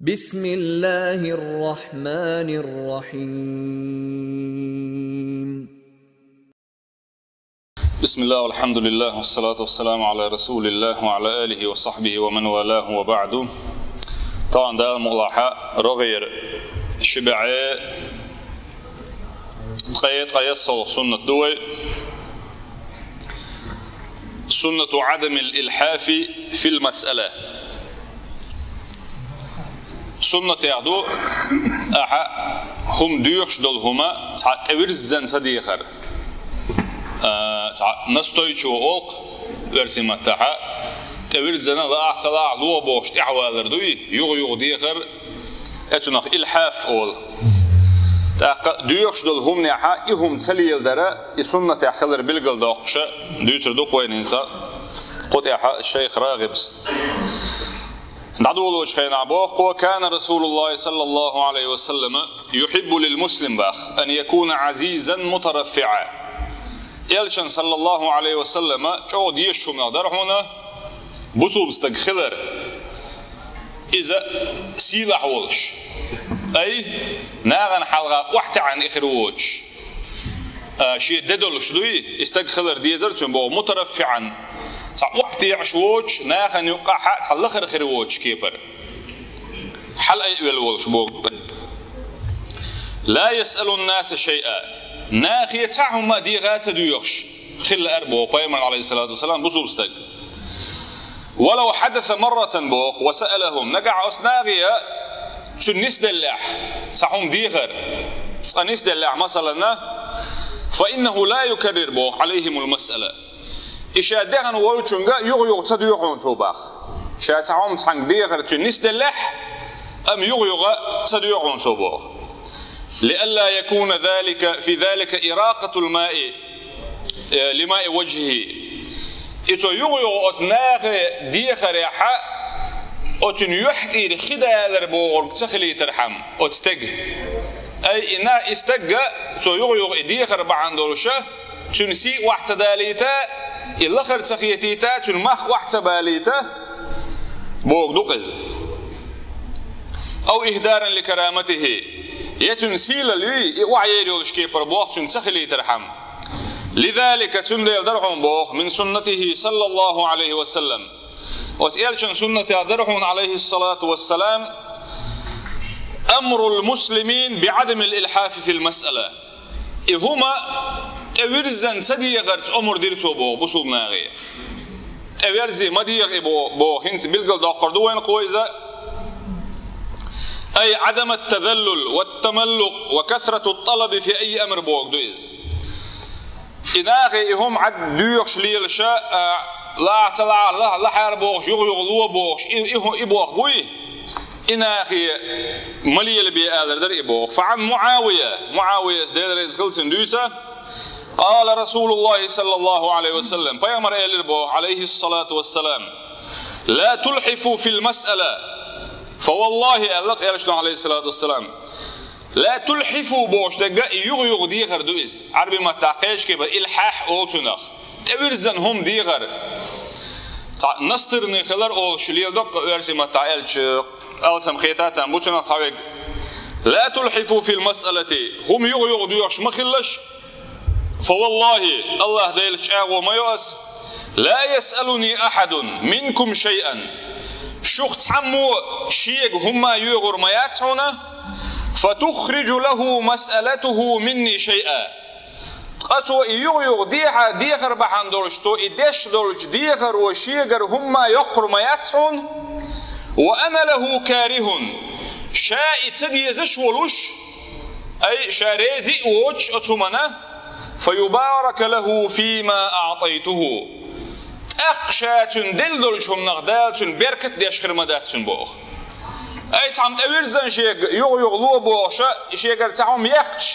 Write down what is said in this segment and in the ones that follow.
بسم الله الرحمن الرحيم. بسم الله والحمد لله والصلاة والسلام على رسول الله وعلى آله وصحبه ومن والاه وبعد. طبعا ده الملاحة رغير شبعي قيس سنة دوي سنة عدم الإلحاف في المسألة. سنة يعدو هم ديوش دولهما تورزن صديقر نستويش وقوق ورسمة تاعها تورزن لا أحتلا لو بوش تعوالر دوي يغ ديقر أتناق إلحاف أول ديوش دولهم نيحا إهم تسليل درا سنة تاخلر بلغل داقشة ديوتر دوقوين إنسا قد يحا الشيخ راغبس ندعو شيخنا بوق. وكان رسول الله صلى الله عليه وسلم يحب للمسلم باخ أن يكون عزيزا مترفعا. يلشن صلى الله عليه وسلم جود يشو نقدر هنا بصوب استغخلر إذا سيلح ولش أي ناغن حلقة وحتى عن إخروج شيء ددلش دوي استغخلر ديزرتون بو مترفعا وقت يعشوج ناخن يقع حق تلخر خروج كيبر حل أي الولش بوق. لا يسأل الناس شيئا ناخي تعهم ما دي غات ديوخش خل أربو بيمن عليه الصلاة والسلام بصوبستك. ولو حدث مرة بوق وسألهم نقع أسناغيا تنس دلاح صحهم ديغر تنس دلاح مثلا فإنه لا يكرر بوق عليهم المسألة. إشادهن والشنجا يغيغ تديوخون صوباخ شاتعهم تحنق ديغر تنس دلح أم يغيغ تديوخون صوباخ لئلا يكون ذلك في ذلك إراقة الماء لماء وجهه. إذا يغيغ أتناغ ديغر يحا أتن يحكي لخدا لربوغ تخلي ترحم أتستق أي إنه استق سو يغيغ ديغر بعندولشه تنسي واحتداليتا الأخر تخيتيتا تنمخ واحتباليتا بوغ دوقز أو إهدارا لكرامته يتنسيل لي وعيري ولشكيبر بوغ تنسخلي ترحم. لذلك تندل درهم بوغ من سنته صلى الله عليه وسلم وتيالشن سنة درهم عليه الصلاة والسلام أمر المسلمين بعدم الإلحاف في المسألة. هما أورزن صديقرت أمر ديرتو بو بصوب ناغي أورزي مديق بو هنت بلغل داقردو وين قويزة أي عدم التذلل والتملق وكثرة الطلب في أي أمر بوغ دويز إناغي هم عد ديوخش ليلشا لا اعتلع الله لا حير بوغش يغلو بوغش إبوغ بوي إناغي مليل بيآلر در إبوغ. فعن معاوية دير إزغلتن دويتا قال رسول الله صلى الله عليه وسلم بيامر إلربو عليه الصلاة والسلام لا تلحفوا في المسألة فوالله ألق إلشنا عليه الصلاة والسلام لا تلحفوا بوش دقا يغيغ ديغر دوئز عربي ما تعقيش كيبا إلحاح أولتناخ تبرزن هم ديغر نسترني خلر أول شليل دق ورسي ما تعقلش ألسم خيطاتا بوتنا تعويق لا تلحفوا في المسألة هم يغيغ ديغش مخلش فوالله الله دايلش أغو ما يؤس لا يسألني أحد منكم شيئا شخص عمو شيء هما يغر ما ياتعونا فتخرج له مسألته مني شيئا قصو يغيغ ديحا ديغر بحان دولشتو إدش دولش ديغر وشيغر هما يقر ما ياتعون وأنا له كاره شاء تدي زشولوش أي شاريزي ووش أتمنى فيبارك له فيما أعطيته أخشات دلدلشهم نغدات بركة ديشخر مدات بوغ أي تعم تأويرزن شيء يغلو بوغ شيء تعم يخش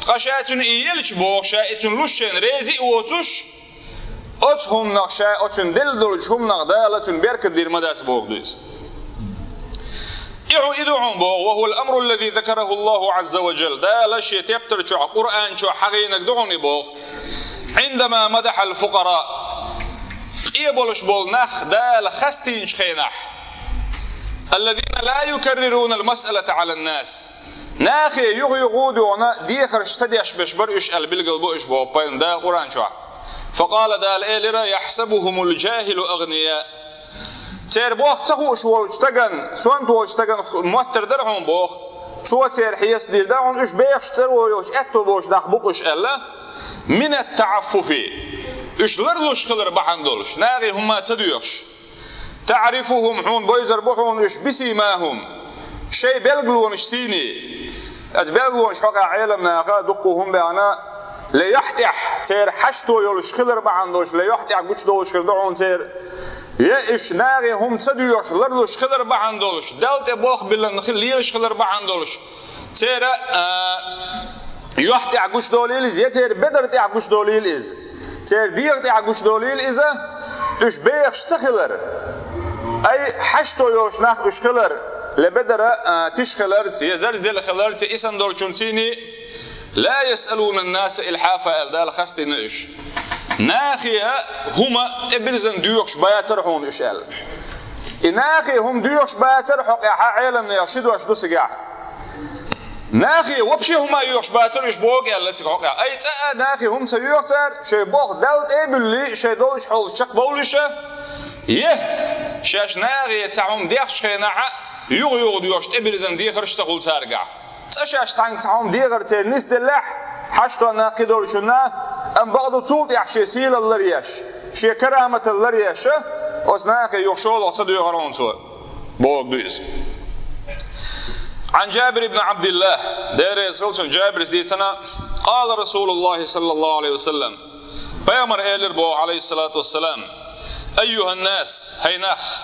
خشات إيلش بوغ شاء لشن ريزي ووتش أتهم نغشاء أتن دلدلشهم نغدالة بركة دير مدات بوغ دويس يدعون بوغ وهو الأمر الذي ذكره الله عز وجل دا لشي تبتر شو قرآن شو حقينك دعوني بوغ عندما مدح الفقراء إيبولش بول نخ دا لخستين شخينح الذين لا يكررون المسألة على الناس ناخي يغودونا ديخر اشتديش بشبر إش البلغل بو إش بوبين دا قرآن شوع فقال دال إيلرا يحسبهم الجاهل أغنياء تير بوخ تخوش والشتغن سوانت والشتغن موتر درهم بوخ سوى تير حيس دير درهم إش بيشتر ويش أكتو بوش داخبوك إش ألا من التعفف إش لرلوش خلر بحندولش ناغي هما تديوش تعرفهم حون بويزر بوحون إش بسيماهم شيء بلغلون إش سيني أتبلغلون إش حقا عيلم ناغا دقوهم بأنا ليحتح تير حشتو يولش خلر بحندولش ليحتح قوش دولش خلدعون تير يا إش ناغي هم تديوش لرلوش خلر بحندولش دالت بوخ بلا نخل ليش خلر بحندولش تير يحتح قوش دوليلز يتير بدر تح قوش دوليلز تير ديغ تح قوش دوليلز إش بيخش تخلر أي حشتو يولش ناخ إش خلر لبدر تشخلر يزرزل خلر إسان دولشونتيني لا يسألون الناس إلحافا الدال خستين إش ناخيا هما إبرزن ديوكش بايترحون إشال ناخي هم ديوكش بايترحق يا عالم يرشدوا أشدو سجاح ناخي وبشي هما يوكش بايتر إش بوق يلا تقعق أي تأ ناخي هم سيوكتر شي بوق دالت إبلي شي دولش حول شق بولشة يه شاش ناخي تعهم ديخش خيناعة يغ ديوكش إبرزن ديخرش تقول تارجع تشاش تعهم ديغر تير نس دلح حشتو ناقي دولشنا أم بعضو تصوت يحشي سيل اللرياش شي كرامة اللرياش وسناقي يخشول وصدو يغرون سوى بوق دويز عن جابر بن عبد الله دير يسغلسون جابر ديتنا قال رسول الله صلى الله عليه وسلم بيامر إيلر بو عليه الصلاة والسلام أيها الناس هيناخ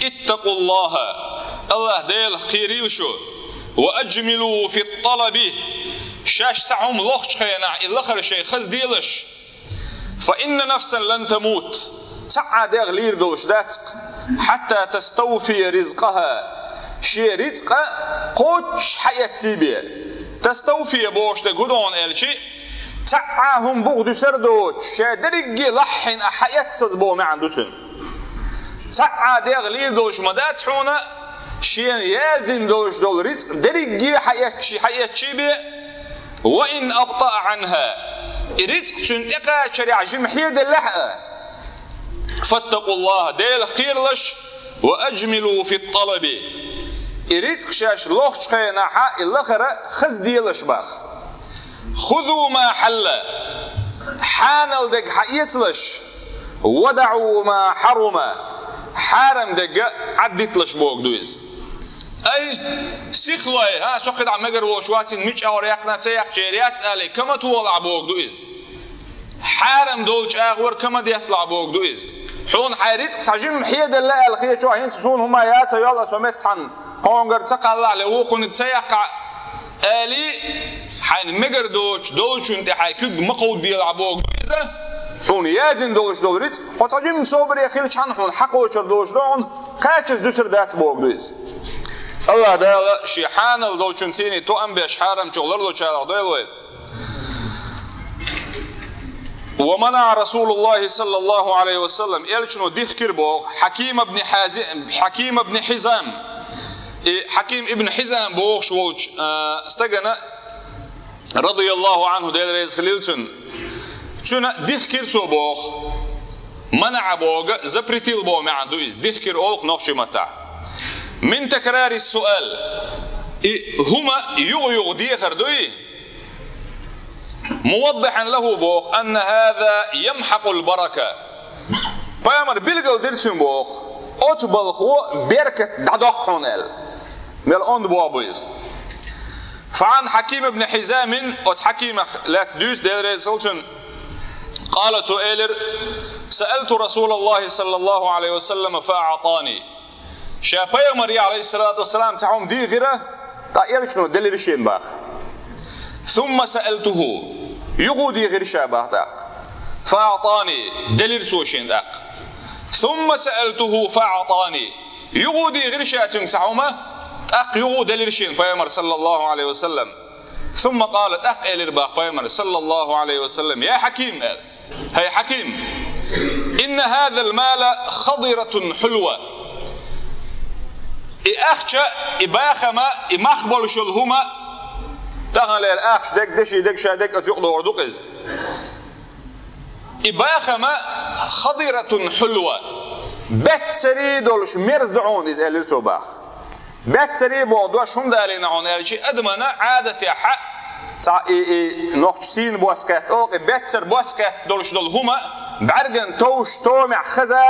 اتقوا الله ديل خيريوشو وأجملوا في الطلب شاش سعهم لوخش خينا إلاخر شيء خز ديلش فإن نفسا لن تموت تعاد غلير دوش داتق حتى تستوفي رزقها شي رزق قوش حياتي بيه تستوفي بوش دا قدون الشي تعاهم بغد سردوش شي درقي لحن حيات سزبو ما عندوشن تعاد غلير دوش مداتحونا شين يازدين دولش دول رزق درقي حياتي بيه وإن أبطأ عنها رزق تنتقى شريع جمحيد اللحقة فاتقوا الله ديل خيرلش وأجملوا في الطلب رزق شاش لوخش خيناحا الأخرى خز ديلش باخ خذوا ما حل حانل دق حيتلش ودعوا ما حرم حارم دق عدتلش بوك دويز أي سيخلوي ها سقط عم مجر وشواتين مش أوريقنا سياق شريات عليه كما تولع بوق دويز حارم دولش أغور كما ديطلع بوق دويز حون حيريتك تعجم حيد الله الخير شو هين تسون هما ياتا يلا سمت عن هونجر تقلع لوقن تسياق آلي حين مجر دولش انت حيكب مقود ديلع بوق دويز حون يازن دولش دولريت وتعجم صوبر يخيلش عن حون حقوش دولش دون قاتش دوسر دات بوق دويز الله دالا شي حانل دولشنتيني تو ام بيش حارم شغلر لو شارع دايلوي ومنع رسول الله صلى الله عليه وسلم إلشنو ديخكر بوغ حكيم ابن حزام حكيم ابن حزام بوغ شولش استغنى رضي الله عنه دايلريز خليلتن شنو ديخكر تو بوغ منع بوغ زبرتيل بوغ ما عنده ديخكر اولق نوخشي متاع من تكرار السؤال هما يغيغ ديخر دوي موضحا له بوخ أن هذا يمحق البركة فيامر بلغل درسون بوخ أتبلخو بركة دعدق هنال ميل أند بوابويز فعن حكيم ابن حزام حكيم لا تدوس دير سلطن قالت إيلر سألت رسول الله صلى الله عليه وسلم فأعطاني شابي مريم عليه الصلاة والسلام تعوم دي غيره تأيل شنو دليل شين باخ ثم سألته يغودي غير شابه داق فأعطاني دليل سوشين داق ثم سألته فأعطاني يغودي غير شاتين تعومه أق يغو دليل شين بيامر صلى الله عليه وسلم ثم قالت أق إلى باق بيامر صلى الله عليه وسلم يا حكيم هي حكيم إن هذا المال خضرة حلوة أخشى إباخما إمخبل شلهما تغلى الأخش دك دشي دك شادك أتيق دور دقز إباخما خضرة حلوة بتسري دولش مرز دعون إز أليرتو باخ بتسري بودوا شم دالينا عن ألشي أدمنا عادة حق تا نقشين بوسكات أوق بتسر بوسكات دولش دولهما بعرجن توش تومع خزا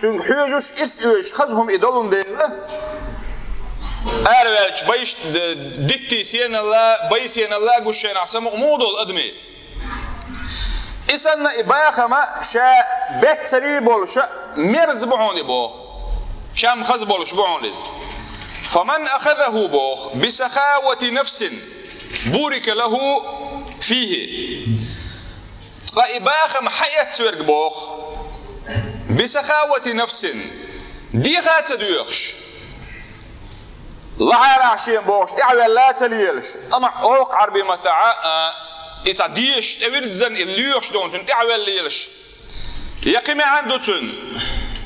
تون حيوجش إرس خزهم إدولون ديلا أروالش بايش دتي سين الله بايسين الله قشين عسام أمودو الأدمي إسان إباخما شا بتسري بولش مرز بعوني بوخ شام خز بولش بعونيز فمن أخذه بوخ بسخاوة نفس بورك له فيه فإباخم حياة سورك بوخ بسخاوة نفس دي غات ديوخش لعار عشين بوخش إعوال لا تليلش أما أوق عربي متاع إتعديش تورزن الليوخش دونتن إعوال ليلش يقيم عنده تن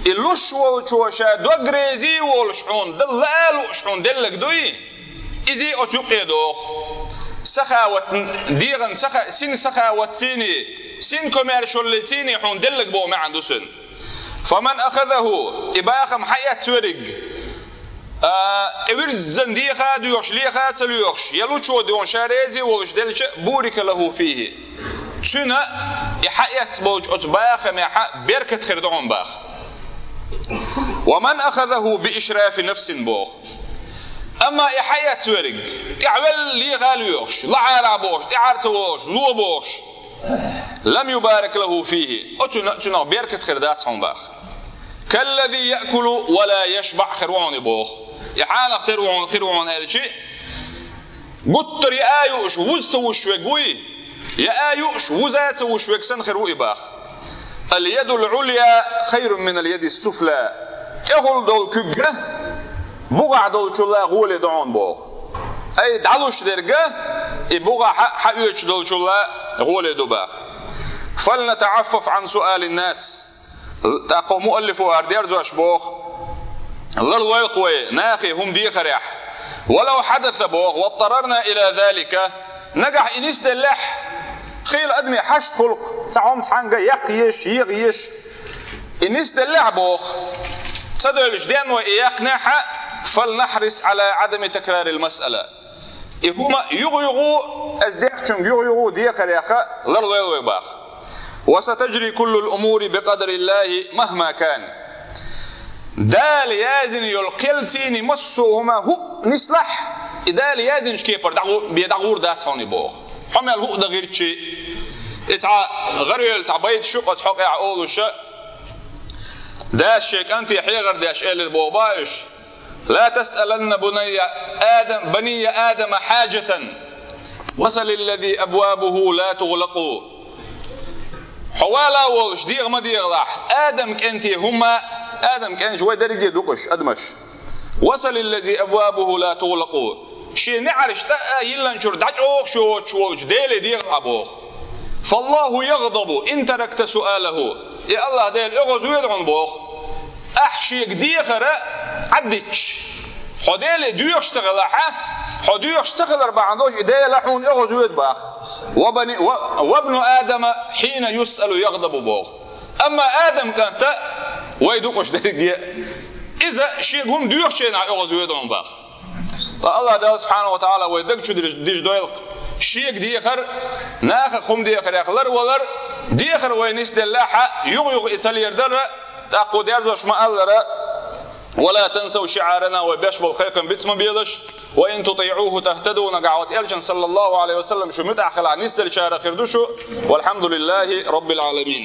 اللوش والشوشة دوغريزي والشحون دلالو شحون دلك دوي إذي أتوقي دوخ سخاوة ديغن سن سخاوة تيني سن كوميرشول تيني حون دلك بو ما عنده سن فمن أخذه إباخم حياة تورق إورزن ديخا ديوش ليخا تليوش يلوشو ديون شاريزي والش دلش بورك له فيه تنا يحياة بوج أتباخم يحق بركة خردون باخ ومن أخذه بإشراف نفس بوخ أما إحياة تورق إعوال لي غاليوش لعارع بوش إعارتوش لو بوش لم يبارك له فيه أتنا بركة خردات صنباخ كالذي يأكل ولا يشبع خروان بوخ يحانا خروان هذا شيء قلت رئايوش وزتوش وقوي يأيوش وزات وشوك سن خروي باخ اليد العليا خير من اليد السفلى اغل دول كجة بقع دول شلا غولي دعون بوخ اي دعلوش درجة بقع حقيوش دول شلا غولي دباخ فلنتعفف عن سؤال الناس تقو مؤلفوا هردير زوش بوخ الله يقوي ناخي هم دي خريح ولو حدث بوخ واضطررنا الى ذلك نجح إنيس دلح خيل أدمي حشت خلق تعوم تحنجا يقيش يغيش إنيس دلح بوخ تدلش دين ويقنعها فلنحرص على عدم تكرار المسألة إهما يغيغو أزديقشن يغيغو ديخل يخا لرليل ويباخ وستجري كل الأمور بقدر الله مهما كان دال يازن يلقلتيني مسوهما هو نسلح إذا ليازن شكيبر بيدعور دات هوني بوخ حمل هو ده غير شيء إتع غير تاع بيت شقة حق يعقول وشاء داش شيك أنت يحيى غير داش إل البوبايش لا تسألن بني آدم حاجة وصل الذي أبوابه لا تغلق حوالا والش ديغ ما ديغ لاح آدم كأنتي هما آدم كأن شوي درجة دوقش أدمش وصل الذي أبوابه لا تغلق شي نعرش سأ يلا نشر دعوخ شو ديل ديغ أبوخ فالله يغضب إن تركت سؤاله يا الله ديل اغزو يدعون بوخ أحشيك ديخر عدتش حديل ديوش تغلحه حديوش تغلر بعندوش ديل لحون اغزو يدباخ وابن آدم حين يسأل يغضب بوخ أما آدم كانت ويدوقش درجة إذا شيء هم ديوش شيء اغزو يدعون باخ الله ده سبحانه وتعالى ويدق شو ديج دويلق شيء ديخر ناخ خم ديخر يخلر ولر ديخر وينس دلاحة يغ إتالير در تأقو ديرزوش ما ألر ولا تنسوا شعارنا وبيشبه خيقا بيتم بيضش وإن تطيعوه تهتدوا نقعوات إلجن صلى الله عليه وسلم شو متأخل عن نسدل شارع خردوشو والحمد لله رب العالمين.